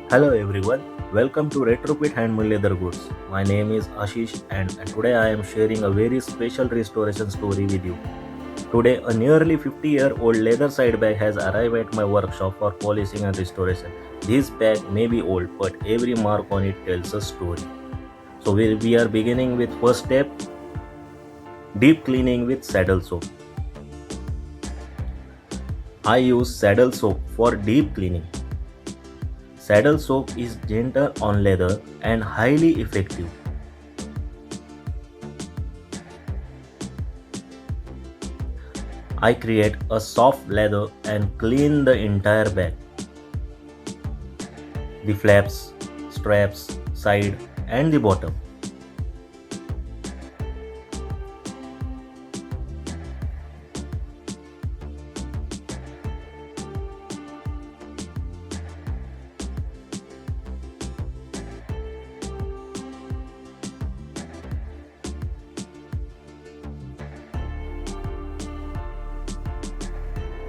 Hello everyone, welcome to Retrofit Handmade Leather Goods. My name is Aashish and today I am sharing a very special restoration story with you. Today, a nearly 50-year-old leather side bag has arrived at my workshop for polishing and restoration. This bag may be old, but every mark on it tells a story. So we are beginning with first step, deep cleaning with saddle soap. I use saddle soap for deep cleaning. Saddle soap is gentle on leather and highly effective. I create a soft lather and clean the entire bag. The flaps, straps, side and the bottom.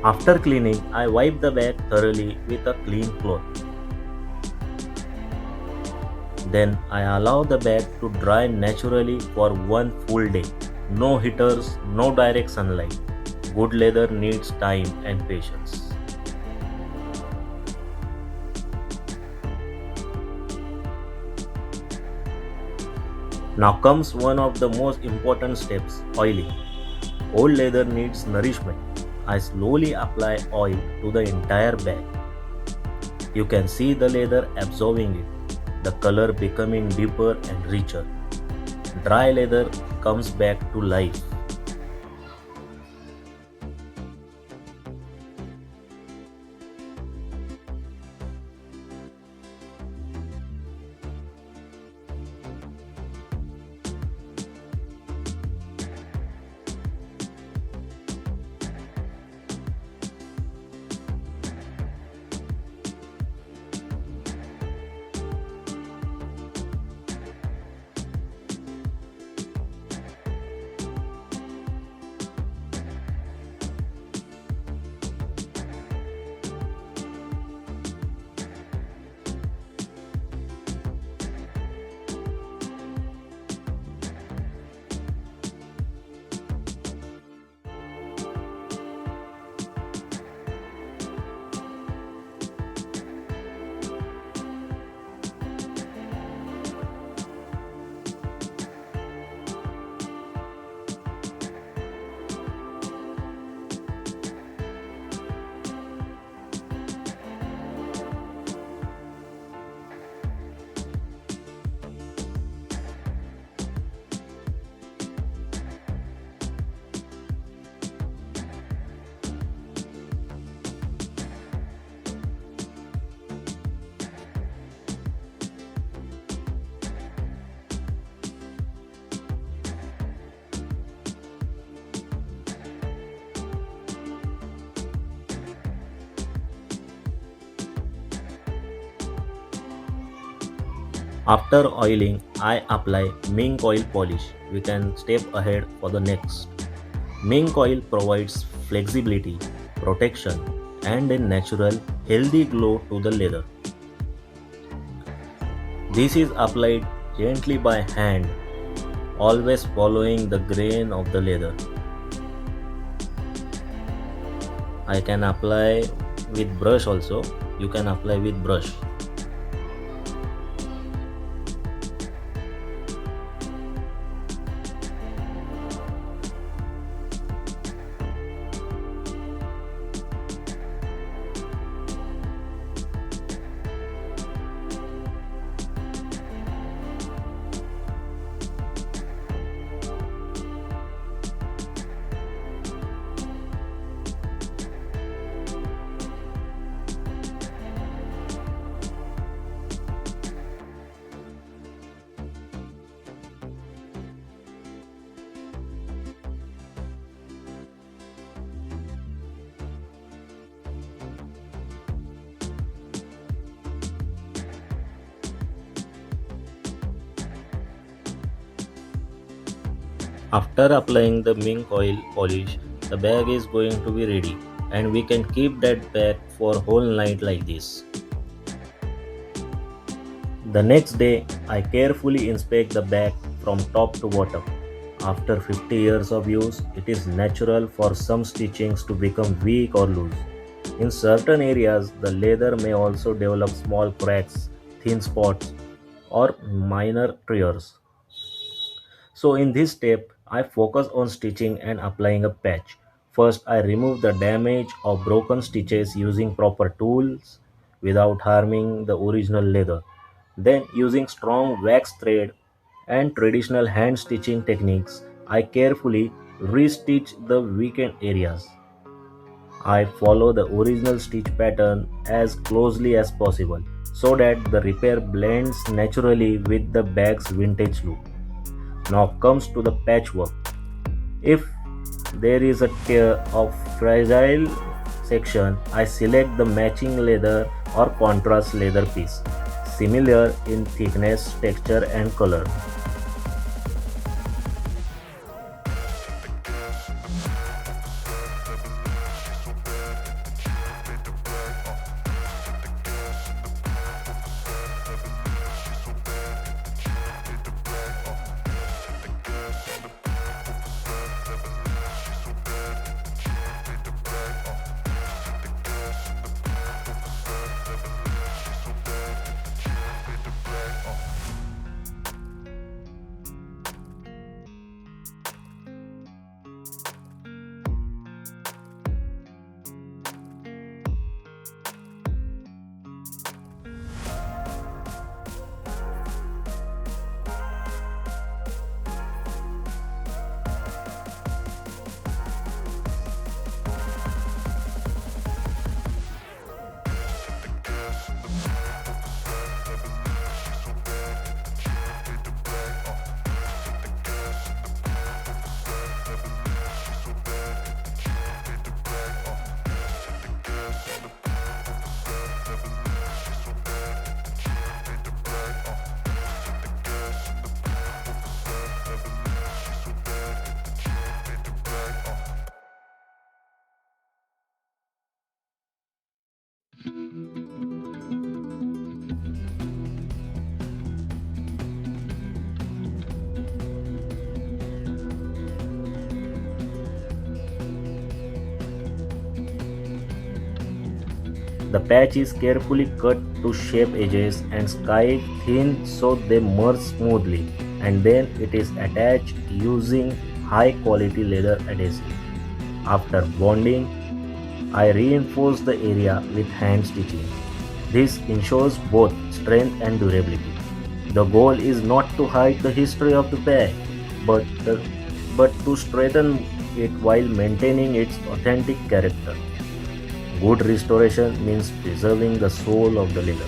After cleaning, I wipe the bag thoroughly with a clean cloth. Then I allow the bag to dry naturally for one full day. No heaters, no direct sunlight. Good leather needs time and patience. Now comes one of the most important steps, oiling. Old leather needs nourishment. I slowly apply oil to the entire bag. You can see the leather absorbing it, the color becoming deeper and richer. Dry leather comes back to life. After oiling, I apply mink oil polish. We can step ahead for the next. Mink oil provides flexibility, protection, and a natural, healthy glow to the leather. This is applied gently by hand, always following the grain of the leather. I can apply with brush also. You can apply with brush. After applying the mink oil polish, the bag is going to be ready and we can keep that bag for whole night like this. The next day, I carefully inspect the bag from top to bottom. After 50 years of use, it is natural for some stitchings to become weak or loose. In certain areas, the leather may also develop small cracks, thin spots, or minor tears. So in this step, I focus on stitching and applying a patch. First, I remove the damage or broken stitches using proper tools without harming the original leather. Then, using strong wax thread and traditional hand stitching techniques, I carefully restitch the weakened areas. I follow the original stitch pattern as closely as possible so that the repair blends naturally with the bag's vintage look. Now comes to the patchwork. If there is a tear of fragile section, I select the matching leather or contrast leather piece, similar in thickness, texture, and color. The patch is carefully cut to shape edges and sky thin so they merge smoothly, and then it is attached using high quality leather adhesive. After bonding, I reinforce the area with hand stitching. This ensures both strength and durability. The goal is not to hide the history of the bag, but, but to strengthen it while maintaining its authentic character. Good restoration means preserving the soul of the leather,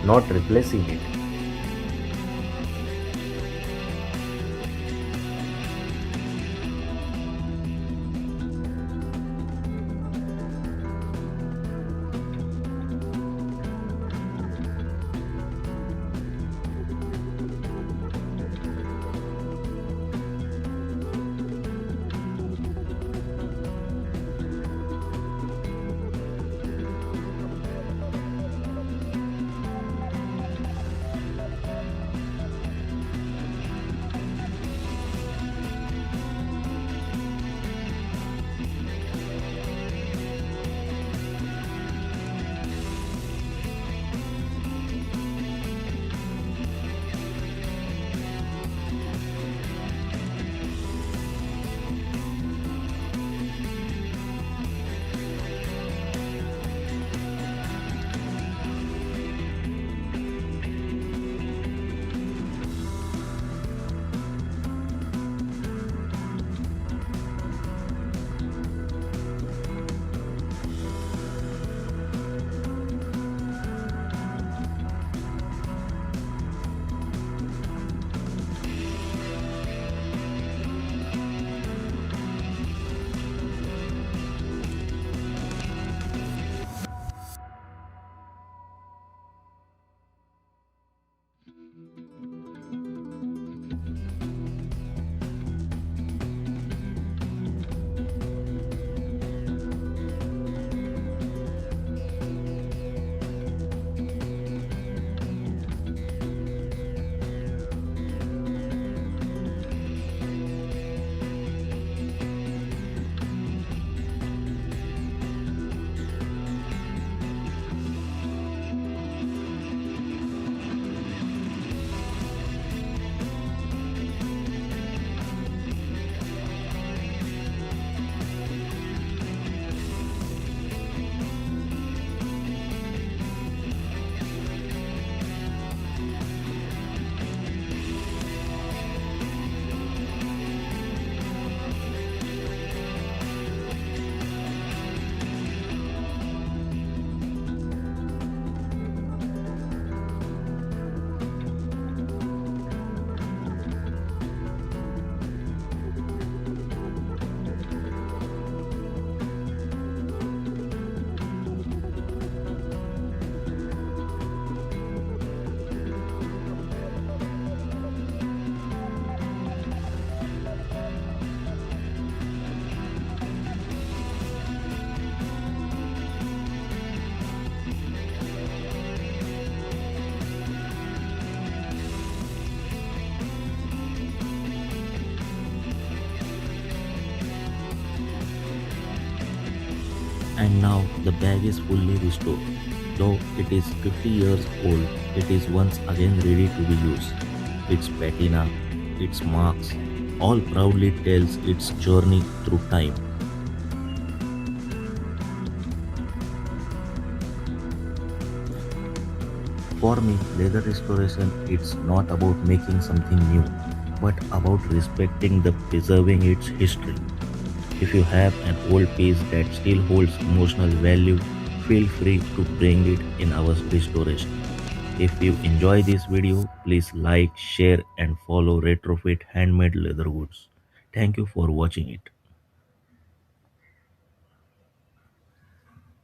not replacing it. and now the bag is fully restored. Though it is 50 years old, it is once again ready to be used. Its patina, its marks, all proudly tells its journey through time. For me, leather restoration it's not about making something new, but about respecting the preserving its history. If you have an old piece that still holds emotional value, feel free to bring it in our restoration. If you enjoy this video, please like, share and follow Retrofit Handmade Leather Goods. Thank you for watching it.